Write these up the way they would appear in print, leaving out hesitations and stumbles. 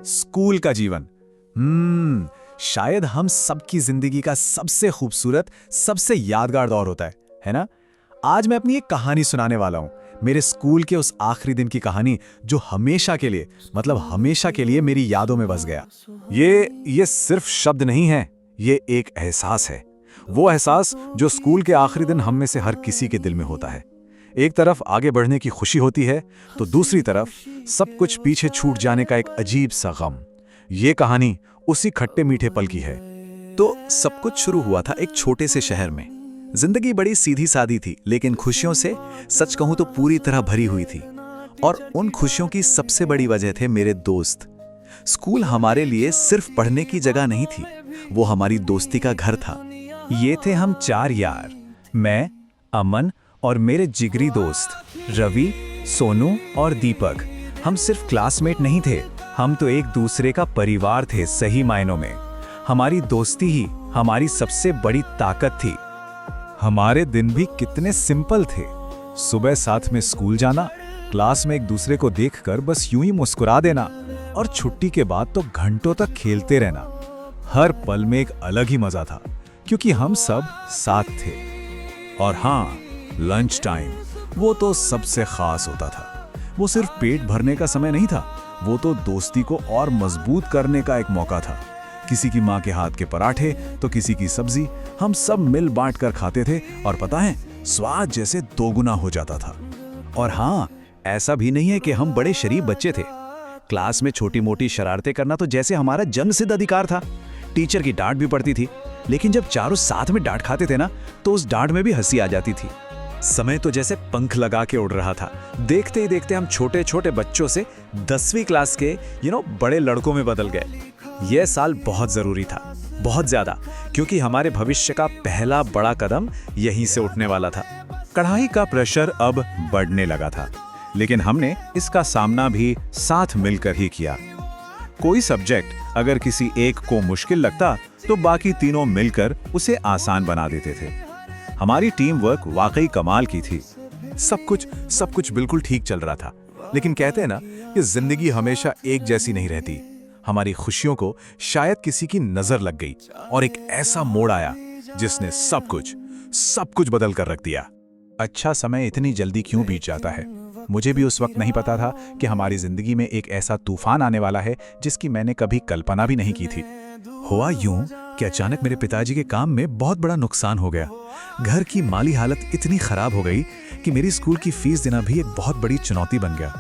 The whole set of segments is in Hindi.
स्कूल का जीवन। शायद हम सबकी जिंदगी का सबसे खूबसूरत, सबसे यादगार दौर होता है ना? आज मैं अपनी एक कहानी सुनाने वाला हूं, मेरे स्कूल के उस आखिरी दिन की कहानी जो हमेशा के लिए, मतलब हमेशा के लिए मेरी यादों में बस गया। ये सिर्फ शब्द नहीं है, ये एक एहसास है। वो एहसास जो स्कूल के आखिरी दिन हम में से हर किसी के दिल में होता है। एक तरफ आगे बढ़ने की खुशी होती है, तो दूसरी तरफ सब कुछ पीछे छूट जाने का एक अजीब सा गम। ये कहानी उसी खट्टे मीठे पल की है। तो सब कुछ शुरू हुआ था एक छोटे से शहर में। जिंदगी बड़ी सीधी सादी थी, लेकिन खुशियों से सच कहूं तो पूरी तरह भरी हुई थी। और उन खुशियों की सबसे बड़ी वजह थे मेरे दोस्त। स्कूल हमारे लिए सिर्फ पढ़ने की जगह नहीं थी, वो हमारी दोस्ती का घर था। ये थे हम 4 यार, मैं, अमन और मेरे जिगरी दोस्त रवि, सोनू और दीपक। हम सिर्फ क्लासमेट नहीं थे, हम तो एक दूसरे का परिवार थे सही मायनों में। हमारी दोस्ती ही हमारी सबसे बड़ी ताकत थी। हमारे दिन भी कितने सिंपल थे। सुबह साथ में स्कूल जाना, क्लास में एक दूसरे को देखकर बस यूं ही मुस्कुरा देना, और छुट्टी के बाद तो घंटों तक खेलते रहना। हर पल में एक अलग ही मजा था, क्योंकि हम सब साथ थे। और हाँ, लंच टाइम, वो तो सबसे खास होता था। वो सिर्फ पेट भरने का समय नहीं था, वो तो दोस्ती को और मजबूत करने का एक मौका था। किसी की माँ के हाथ के पराठे तो किसी की सब्जी, हम सब मिल बांट कर खाते थे, और पता है, स्वाद जैसे दोगुना हो जाता था। और हाँ, ऐसा भी नहीं है कि हम बड़े शरीफ बच्चे थे। क्लास में छोटी मोटी शरारतें करना तो जैसे हमारा जन्मसिद्ध अधिकार था। टीचर की डांट भी पड़ती थी, लेकिन जब चारों साथ में डांट खाते थे ना, तो उस डांट में भी हंसी आ जाती थी। समय तो जैसे पंख लगा के उड़ रहा था। देखते ही देखते हम छोटे छोटे बच्चों से 10वीं क्लास के बड़े लड़कों में बदल गए। यह साल बहुत जरूरी था, बहुत ज्यादा, क्योंकि हमारे भविष्य का पहला बड़ा कदम यहीं से उठने वाला था। कढ़ाई का प्रेशर अब बढ़ने लगा था, लेकिन हमने इसका सामना भी साथ मिलकर ही किया। कोई सब्जेक्ट अगर किसी एक को मुश्किल लगता, तो बाकी तीनों मिलकर उसे आसान बना देते थे। हमारी टीम वर्क वाकई कमाल की थी। सब कुछ बिल्कुल ठीक चल रहा था, लेकिन कहते हैं ना कि जिंदगी हमेशा एक जैसी नहीं रहती। हमारी खुशियों को शायद किसी की नजर लग गई, और एक ऐसा मोड़ आया जिसने सब कुछ बदल कर रख दिया। अच्छा, समय इतनी जल्दी क्यों बीत जाता है? मुझे भी उस वक्त नहीं पता था कि हमारी जिंदगी में एक ऐसा तूफान आने वाला है जिसकी मैंने कभी कल्पना भी नहीं की थी। हुआ यूं कि अचानक मेरे पिताजी के काम में बहुत बड़ा नुकसान हो गया। घर की माली हालत इतनी खराब हो गई कि मेरी स्कूल की फीस देना भी एक बहुत बड़ी चुनौती बन गया।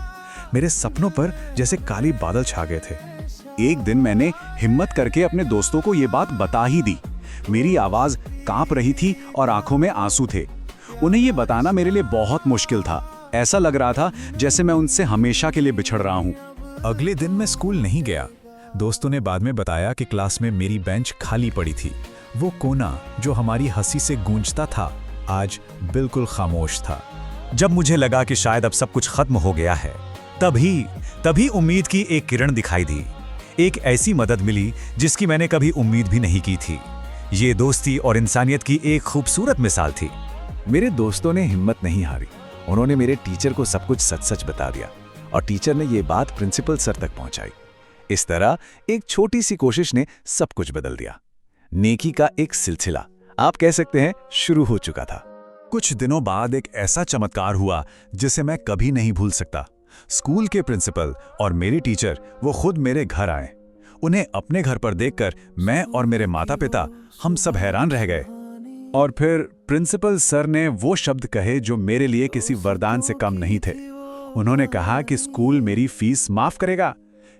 मेरे सपनों पर जैसे काली बादल छा गए थे। एक दिन मैंने हिम्मत करके अपने दोस्तों को ये बात बता ही दी। मेरी आवाज कांप रही थी और आंखों में आंसू थे। उन्हें ये बताना मेरे लिए बहुत मुश्किल था। ऐसा लग रहा था जैसे मैं उनसे हमेशा के लिए बिछड़ रहा हूँ। अगले दिन मैं स्कूल नहीं गया। दोस्तों ने बाद में बताया कि क्लास में मेरी बेंच खाली पड़ी थी। वो कोना जो हमारी हंसी से गूंजता था, आज बिल्कुल खामोश था। जब मुझे लगा कि शायद अब सब कुछ खत्म हो गया है, तभी उम्मीद की एक किरण दिखाई दी। एक ऐसी मदद मिली जिसकी मैंने कभी उम्मीद भी नहीं की थी। ये दोस्ती और इंसानियत की एक खूबसूरत मिसाल थी। मेरे दोस्तों ने हिम्मत नहीं हारी। उन्होंने मेरे टीचर को सब कुछ सच बता दिया, और टीचर ने ये बात प्रिंसिपल सर तक पहुंचाई। इस तरह एक छोटी सी कोशिश ने सब कुछ बदल दिया। नेकी का एक सिलसिला, आप कह सकते हैं, शुरू हो चुका था। कुछ दिनों बाद एक ऐसा चमत्कार हुआ जिसे मैं कभी नहीं भूल सकता। स्कूल के प्रिंसिपल और मेरी टीचर वो खुद मेरे घर आए। उन्हें अपने घर पर देखकर मैं और मेरे माता पिता, हम सब हैरान रह गए। और फिर प्रिंसिपल सर ने वो शब्द कहे जो मेरे लिए किसी वरदान से कम नहीं थे। उन्होंने कहा कि स्कूल मेरी फीस माफ करेगा।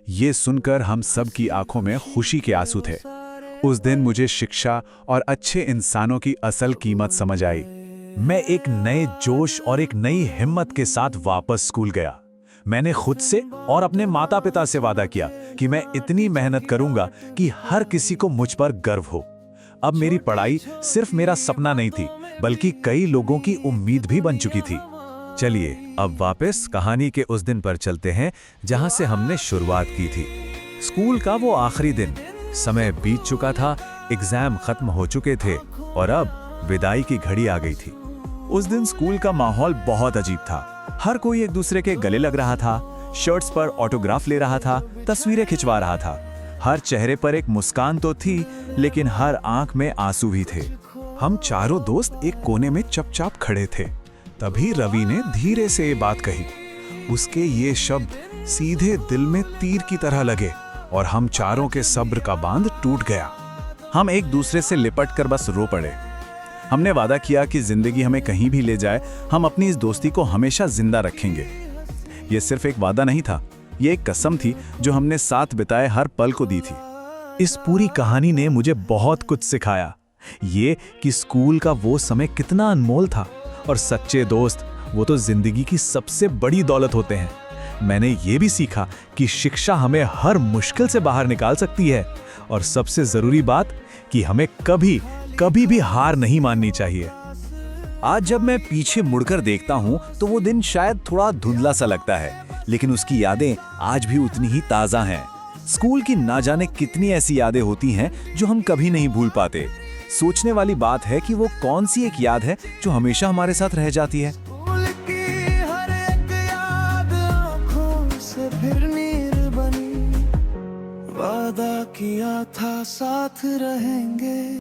ये सुनकर हम सब की आंखों में खुशी के आंसू थे। उस दिन मुझे शिक्षा और अच्छे इंसानों की असल कीमत समझ आई। मैं एक नए जोश और एक नई हिम्मत के साथ वापस स्कूल गया। मैंने खुद से और अपने माता पिता से वादा किया कि मैं इतनी मेहनत करूंगा कि हर किसी को मुझ पर गर्व हो। अब मेरी पढ़ाई सिर्फ मेरा सपना नहीं थी, बल्कि कई लोगों की उम्मीद भी बन चुकी थी। चलिए अब वापस कहानी के उस दिन पर चलते हैं जहां से हमने शुरुआत की थी। स्कूल का वो आखिरी दिन। समय बीत चुका था, एग्जाम खत्म हो चुके थे, और अब विदाई की घड़ी आ गई थी। उस दिन स्कूल का माहौल बहुत अजीब था। हर कोई एक दूसरे के गले लग रहा था। शर्ट्स पर ऑटोग्राफ ले रहा था, तस्वीरें खिंचवा रहा था। हर चेहरे पर एक मुस्कान तो थी, लेकिन हर आंख में आंसू भी थे। हम चारों दोस्त एक कोने में चुपचाप खड़े थे। तभी रवि ने धीरे से ये बात कही। उसके ये शब्द सीधे दिल में तीर की तरह लगे और हम चारों के सब्र का बांध टूट गया। हम एक दूसरे से लिपट कर बस रो पड़े। हमने वादा किया कि जिंदगी हमें कहीं भी ले जाए, हम अपनी इस दोस्ती को हमेशा जिंदा रखेंगे। ये सिर्फ एक वादा नहीं था, ये एक कसम थी जो हमने साथ बिताए हर पल को दी थी। इस पूरी कहानी ने मुझे बहुत कुछ सिखाया। ये कि स्कूल का वो समय कितना अनमोल था और सच्चे दोस्त वो तो जिंदगी की सबसे बड़ी दौलत होते हैं। मैंने ये भी सीखा कि शिक्षा हमें हर मुश्किल से बाहर निकाल सकती है और सबसे जरूरी बात कि हमें कभी भी हार नहीं माननी चाहिए। आज जब मैं पीछे मुड़कर देखता हूं तो वो दिन शायद थोड़ा धुंधला सा लगता है, लेकिन उसकी यादें आज भी उतनी ही ताजा हैं। स्कूल की ना जाने कितनी ऐसी यादें होती हैं जो हम कभी नहीं भूल पाते। सोचने वाली बात है कि वो कौन सी एक याद है जो हमेशा हमारे साथ रह जाती है। स्कूल की हर एक याद आँखों से फिर नीर बनी, वादा किया था साथ रहेंगे।